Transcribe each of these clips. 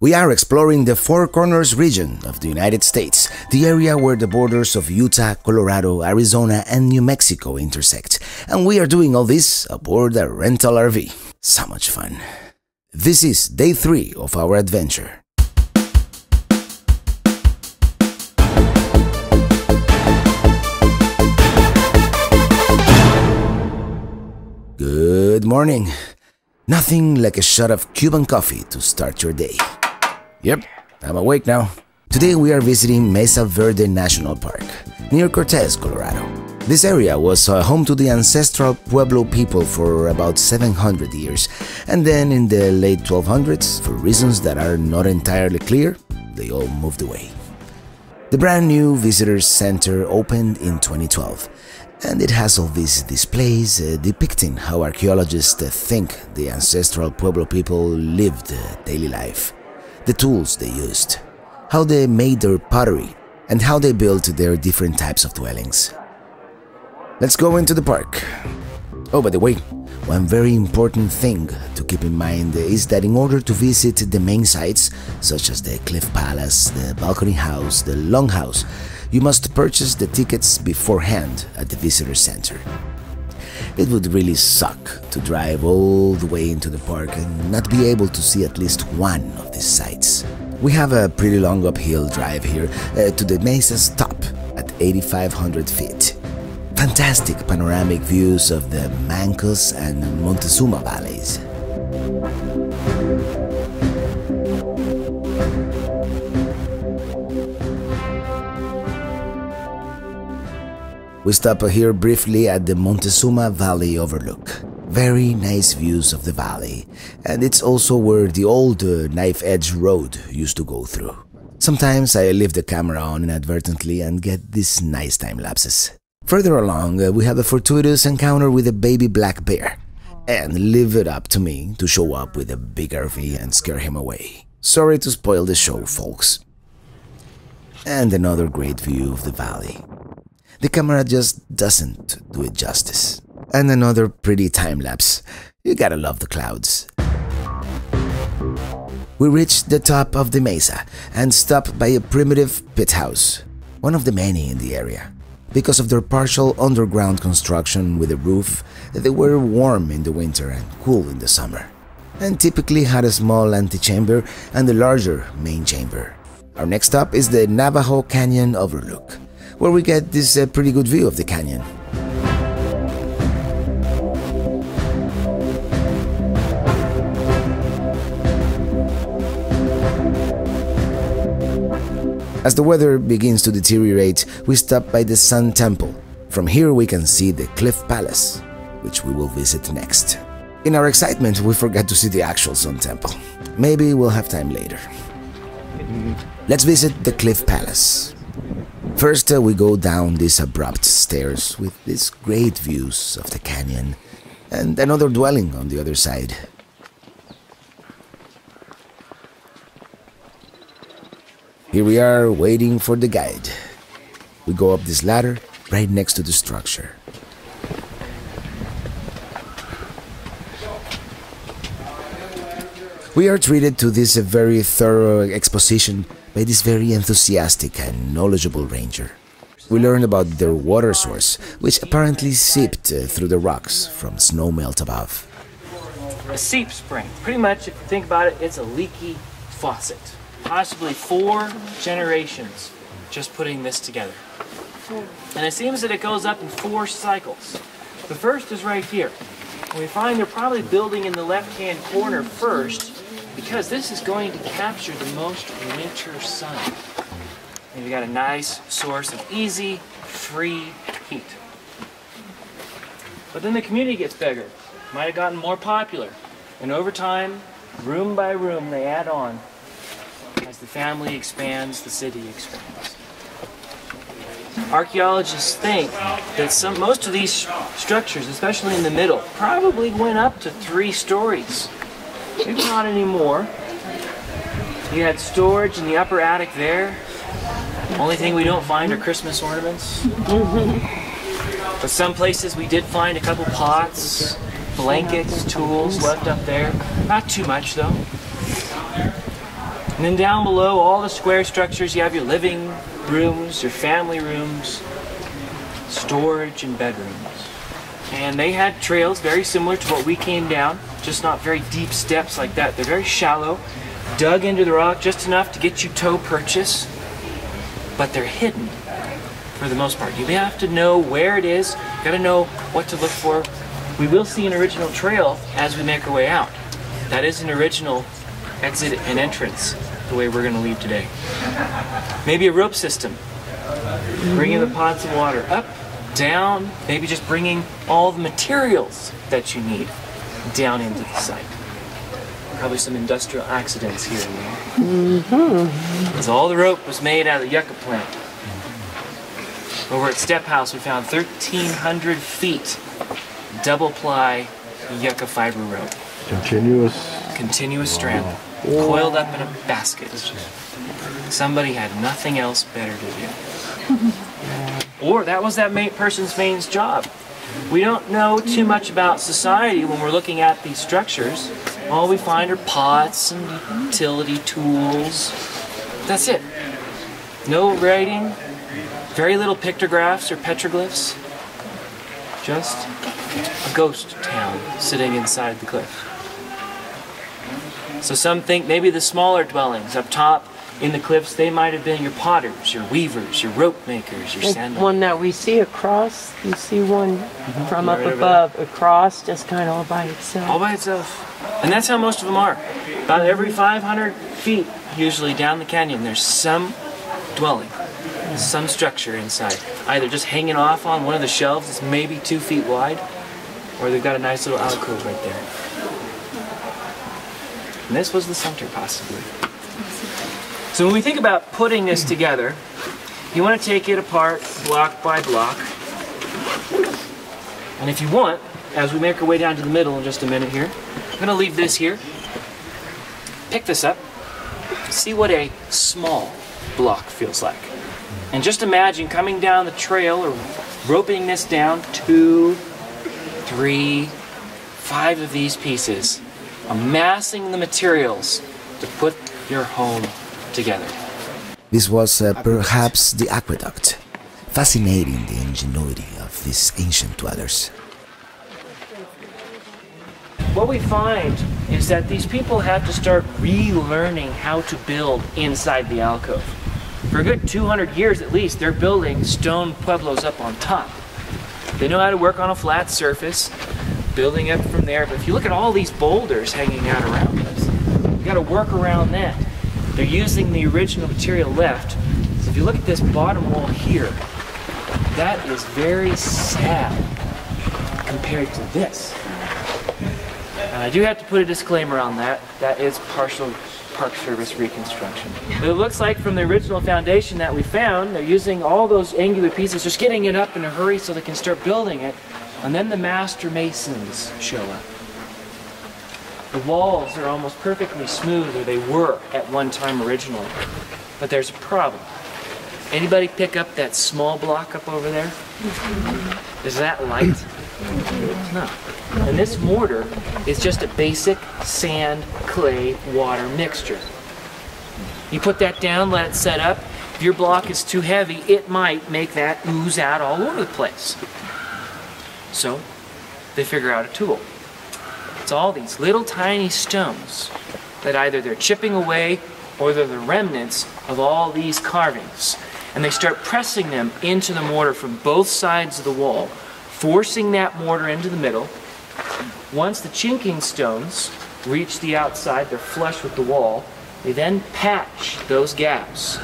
We are exploring the Four Corners region of the United States, the area where the borders of Utah, Colorado, Arizona, and New Mexico intersect. And we are doing all this aboard a rental RV. So much fun. This is day 3 of our adventure. Good morning. Nothing like a shot of Cuban coffee to start your day. Yep, I'm awake now. Today we are visiting Mesa Verde National Park, near Cortez, Colorado. This area was home to the Ancestral Pueblo People for about 700 years, and then in the late 1200s, for reasons that are not entirely clear, they all moved away. The brand new Visitors Center opened in 2012, and it has all these displays depicting how archaeologists think the Ancestral Pueblo People lived daily life, the tools they used, how they made their pottery, and how they built their different types of dwellings. Let's go into the park. Oh, by the way, one very important thing to keep in mind is that in order to visit the main sites, such as the Cliff Palace, the Balcony House, the Longhouse, you must purchase the tickets beforehand at the Visitor Center. It would really suck to drive all the way into the park and not be able to see at least one of these sites. We have a pretty long uphill drive here to the mesa's top at 8,500 feet. Fantastic panoramic views of the Mancos and Montezuma valleys. We stop here briefly at the Montezuma Valley Overlook. Very nice views of the valley, and it's also where the old Knife Edge Road used to go through. Sometimes I leave the camera on inadvertently and get these nice time lapses. Further along, we have a fortuitous encounter with a baby black bear, and leave it up to me to show up with a big RV and scare him away. Sorry to spoil the show, folks. And another great view of the valley. The camera just doesn't do it justice. And another pretty time-lapse. You gotta love the clouds. We reached the top of the mesa and stopped by a primitive pit house, one of the many in the area. Because of their partial underground construction with a roof, they were warm in the winter and cool in the summer, and typically had a small antechamber and a larger main chamber. Our next stop is the Navajo Canyon Overlook, where we get this pretty good view of the canyon. As the weather begins to deteriorate, we stop by the Sun Temple. From here we can see the Cliff Palace, which we will visit next. In our excitement, we forgot to see the actual Sun Temple. Maybe we'll have time later. Let's visit the Cliff Palace. First, we go down these abrupt stairs with these great views of the canyon and another dwelling on the other side. Here we are waiting for the guide. We go up this ladder right next to the structure. We are treated to this very thorough exposition by this very enthusiastic and knowledgeable ranger. We learn about their water source, which apparently seeped through the rocks from snow melt above. A seep spring. Pretty much, if you think about it, it's a leaky faucet. Possibly 4 generations just putting this together. And it seems that it goes up in 4 cycles. The first is right here. And we find they're probably building in the left-hand corner first because this is going to capture the most winter sun. And you got a nice source of easy, free heat. But then the community gets bigger. Might have gotten more popular. And over time, room by room, they add on. As the family expands, the city expands. Archaeologists think that most of these structures, especially in the middle, probably went up to 3 stories. Maybe not anymore. You had storage in the upper attic there. Only thing we don't find are Christmas ornaments. But some places we did find a couple pots, blankets, tools left up there. Not too much though. And then down below, all the square structures, you have your living rooms, your family rooms, storage, and bedrooms. And they had trails very similar to what we came down, just not very deep steps like that. They're very shallow, dug into the rock just enough to get you toe purchase, but they're hidden for the most part. You have to know where it is, you gotta know what to look for. We will see an original trail as we make our way out. That is an original exit and entrance, the way we're gonna leave today. Maybe a rope system, bringing the pots of water up, down, maybe just bringing all the materials that you need down into the site. Probably some industrial accidents here and there. Because all the rope was made out of the yucca plant. Over at Step House, we found 1,300 feet double ply yucca fiber rope. Continuous strand, coiled up in a basket. Somebody had nothing else better to do. Or that was that person's main job. We don't know too much about society when we're looking at these structures. All we find are pots and utility tools. That's it. No writing, very little pictographs or petroglyphs. Just a ghost town sitting inside the cliff. So some think maybe the smaller dwellings up top in the cliffs, they might have been your potters, your weavers, your rope makers, your sandmen. One that we see across, you see one from up above, across, just kind of all by itself. All by itself. And that's how most of them are. About every 500 feet, usually down the canyon, there's some dwelling, some structure inside. Either just hanging off on one of the shelves that's maybe 2 feet wide, or they've got a nice little alcove right there. And this was the center, possibly. So when we think about putting this together, you want to take it apart block by block. And if you want, as we make our way down to the middle in just a minute here, I'm going to leave this here, pick this up, see what a small block feels like. And just imagine coming down the trail or roping this down 2, 3, 5 of these pieces, amassing the materials to put your home together. This was perhaps the aqueduct, fascinating the ingenuity of these ancient dwellers. What we find is that these people have to start relearning how to build inside the alcove. For a good 200 years at least, they're building stone pueblos up on top. They know how to work on a flat surface, building up from there. But if you look at all these boulders hanging out around us, you got to work around that. They're using the original material left. So if you look at this bottom wall here, that is very sad compared to this. And I do have to put a disclaimer on that. That is partial Park Service reconstruction. But it looks like from the original foundation that we found, they're using all those angular pieces, just getting it up in a hurry so they can start building it. And then the master masons show up. The walls are almost perfectly smooth, or they were at one time originally. But there's a problem. Anybody pick up that small block up over there? Is that light? No. And this mortar is just a basic sand, clay, water mixture. You put that down, let it set up. If your block is too heavy, it might make that ooze out all over the place. So they figure out a tool. It's all these little tiny stones that either they're chipping away or they're the remnants of all these carvings. And they start pressing them into the mortar from both sides of the wall, forcing that mortar into the middle. Once the chinking stones reach the outside, they're flush with the wall, they then patch those gaps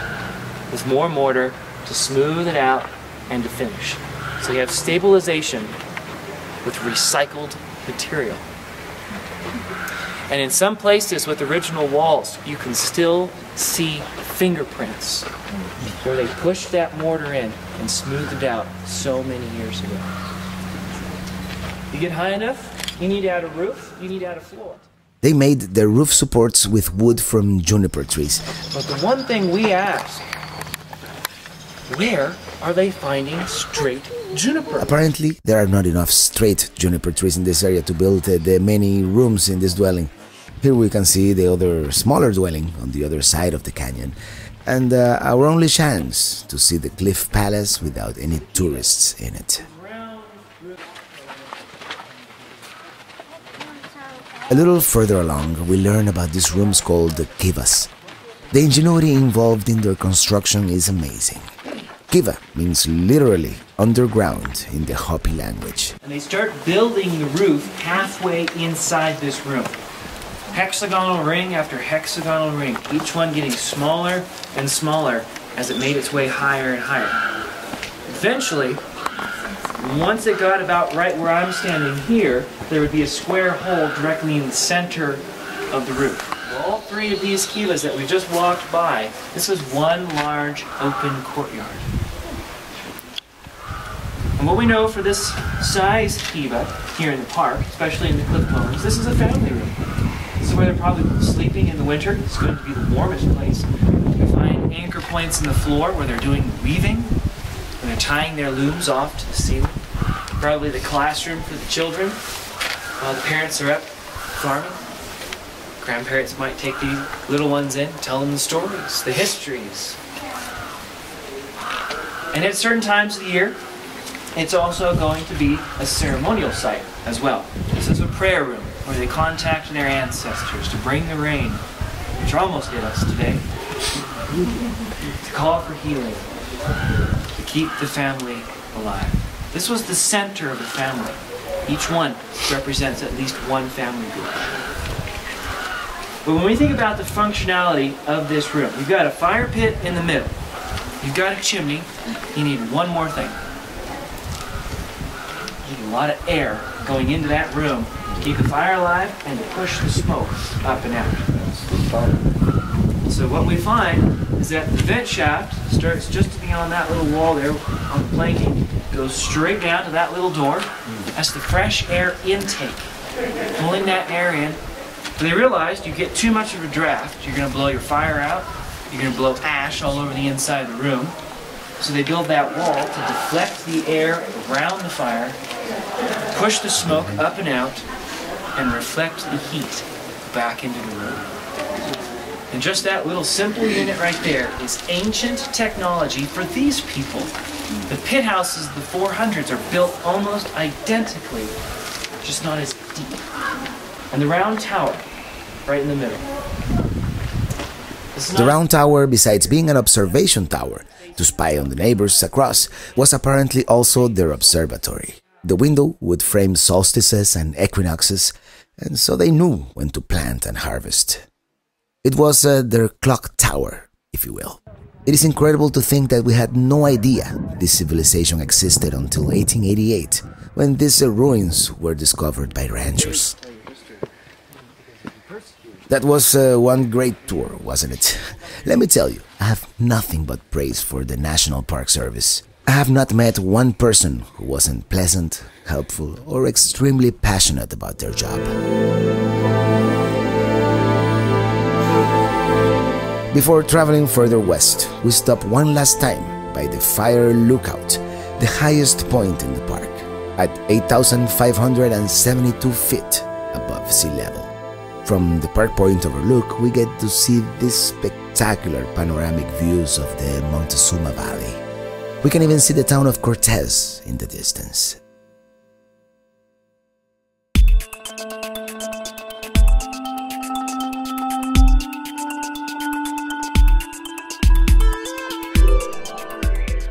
with more mortar to smooth it out and to finish. So you have stabilization with recycled material. And in some places with original walls, you can still see fingerprints where they pushed that mortar in and smoothed it out so many years ago. You get high enough, you need to add a roof, you need to add a floor. They made their roof supports with wood from juniper trees. But the one thing we ask, where are they finding straight juniper? Apparently, there are not enough straight juniper trees in this area to build the many rooms in this dwelling. Here we can see the other smaller dwelling on the other side of the canyon, and our only chance to see the cliff palace without any tourists in it. A little further along, we learn about these rooms called the Kivas. The ingenuity involved in their construction is amazing. Kiva means literally underground in the Hopi language. And they start building the roof halfway inside this room. Hexagonal ring after hexagonal ring, each one getting smaller and smaller as it made its way higher and higher. Eventually, once it got about right where I'm standing here, there would be a square hole directly in the center of the roof. All three of these kivas that we just walked by, this was one large open courtyard. And what we know for this size kiva here in the park, especially in the cliff dwellings, this is a family room. This is where they're probably sleeping in the winter. It's going to be the warmest place. We find anchor points in the floor where they're doing weaving, and they're tying their looms off to the ceiling. Probably the classroom for the children while the parents are up farming. Grandparents might take these little ones in, tell them the stories, the histories. And at certain times of the year, it's also going to be a ceremonial site as well. This is a prayer room where they contact their ancestors to bring the rain, which almost hit us today, to call for healing, to keep the family alive. This was the center of the family. Each one represents at least one family group. But when we think about the functionality of this room, you've got a fire pit in the middle. You've got a chimney. You need one more thing. You need a lot of air going into that room to keep the fire alive and to push the smoke up and out. So what we find is that the vent shaft starts just beyond that little wall there on the planking, goes straight down to that little door. That's the fresh air intake, pulling that air in. So they realized you get too much of a draft, you're going to blow your fire out, you're going to blow ash all over the inside of the room. So they build that wall to deflect the air around the fire, push the smoke up and out, and reflect the heat back into the room. And just that little simple unit right there is ancient technology for these people. The pit houses of the 400s are built almost identically, just not as deep. And the round tower, right in the middle. The round tower, besides being an observation tower to spy on the neighbors across, was apparently also their observatory. The window would frame solstices and equinoxes, and so they knew when to plant and harvest. It was their clock tower, if you will. It is incredible to think that we had no idea this civilization existed until 1888, when these ruins were discovered by ranchers. That was one great tour, wasn't it? Let me tell you, I have nothing but praise for the National Park Service. I have not met one person who wasn't pleasant, helpful, or extremely passionate about their job. Before traveling further west, we stopped one last time by the Fire Lookout, the highest point in the park, at 8,572 feet above sea level. From the park point overlook, we get to see these spectacular panoramic views of the Montezuma Valley. We can even see the town of Cortez in the distance.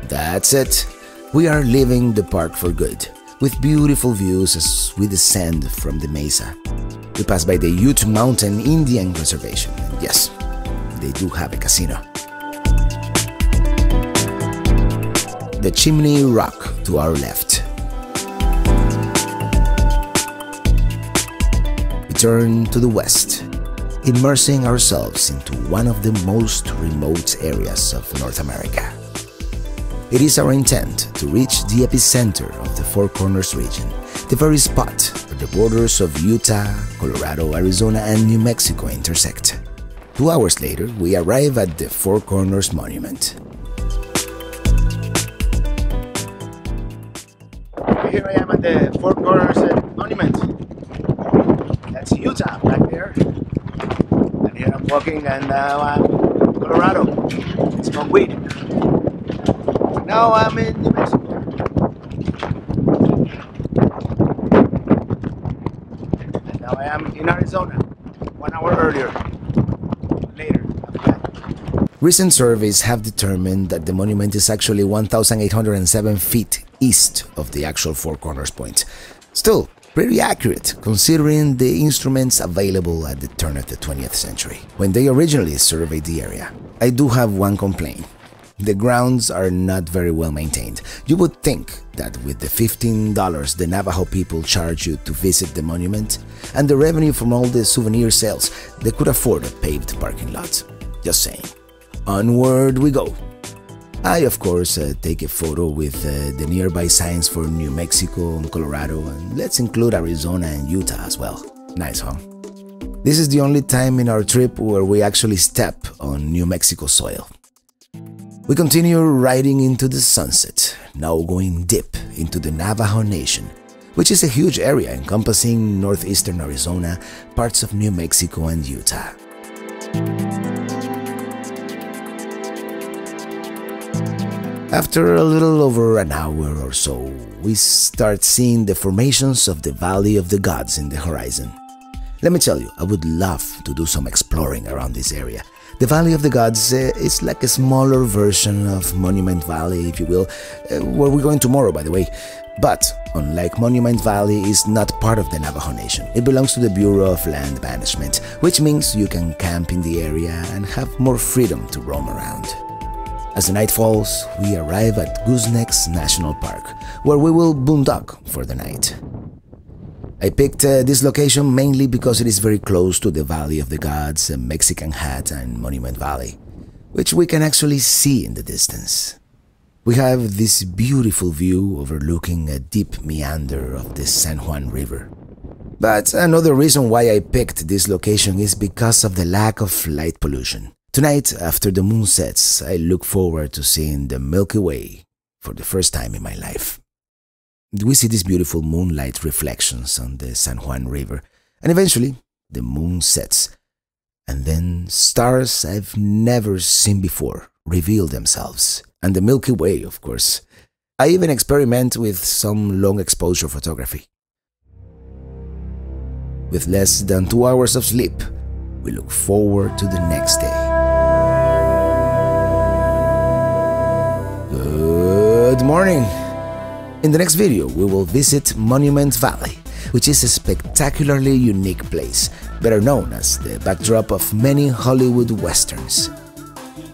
That's it. We are leaving the park for good, with beautiful views as we descend from the mesa. We pass by the Ute Mountain Indian Reservation, and yes, they do have a casino. The Chimney Rock to our left. We turn to the west, immersing ourselves into one of the most remote areas of North America. It is our intent to reach the epicenter of the Four Corners region, the very spot where the borders of Utah, Colorado, Arizona, and New Mexico intersect. 2 hours later, we arrive at the Four Corners Monument. Here I am at the Four Corners Monument. That's Utah back there. here I'm walking and now I'm in Colorado. It's smoke weed. Now I'm in New Mexico. And now I am in Arizona. 1 hour earlier. Later. Recent surveys have determined that the monument is actually 1,807 feet east of the actual Four Corners point. Still, pretty accurate considering the instruments available at the turn of the 20th century, when they originally surveyed the area. I do have one complaint. The grounds are not very well maintained. You would think that with the $15 the Navajo people charge you to visit the monument, and the revenue from all the souvenir sales, they could afford a paved parking lot. Just saying. Onward we go. I, of course, take a photo with the nearby signs for New Mexico and Colorado, and let's include Arizona and Utah as well. Nice, huh? This is the only time in our trip where we actually step on New Mexico soil. We continue riding into the sunset, now going deep into the Navajo Nation, which is a huge area encompassing northeastern Arizona, parts of New Mexico and Utah. After a little over an hour or so, we start seeing the formations of the Valley of the Gods in the horizon. Let me tell you, I would love to do some exploring around this area. The Valley of the Gods is like a smaller version of Monument Valley, if you will, where we're going tomorrow, by the way. But, unlike Monument Valley, is not part of the Navajo Nation. It belongs to the Bureau of Land Management, which means you can camp in the area and have more freedom to roam around. As the night falls, we arrive at Goosenecks National Park, where we will boondock for the night. I picked this location mainly because it is very close to the Valley of the Gods, Mexican Hat, and Monument Valley, which we can actually see in the distance. We have this beautiful view overlooking a deep meander of the San Juan River. But another reason why I picked this location is because of the lack of light pollution. Tonight, after the moon sets, I look forward to seeing the Milky Way for the first time in my life. We see these beautiful moonlight reflections on the San Juan River, and eventually the moon sets, and then stars I've never seen before reveal themselves, and the Milky Way, of course. I even experiment with some long exposure photography. With less than 2 hours of sleep, we look forward to the next day. Good morning! In the next video, we will visit Monument Valley, which is a spectacularly unique place, better known as the backdrop of many Hollywood westerns.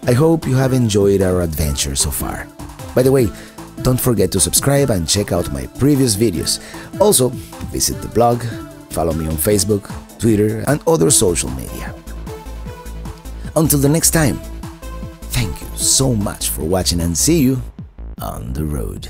I hope you have enjoyed our adventure so far. By the way, don't forget to subscribe and check out my previous videos. Also, visit the blog, follow me on Facebook, Twitter, and other social media. Until the next time, thank you so much for watching and see you on the road.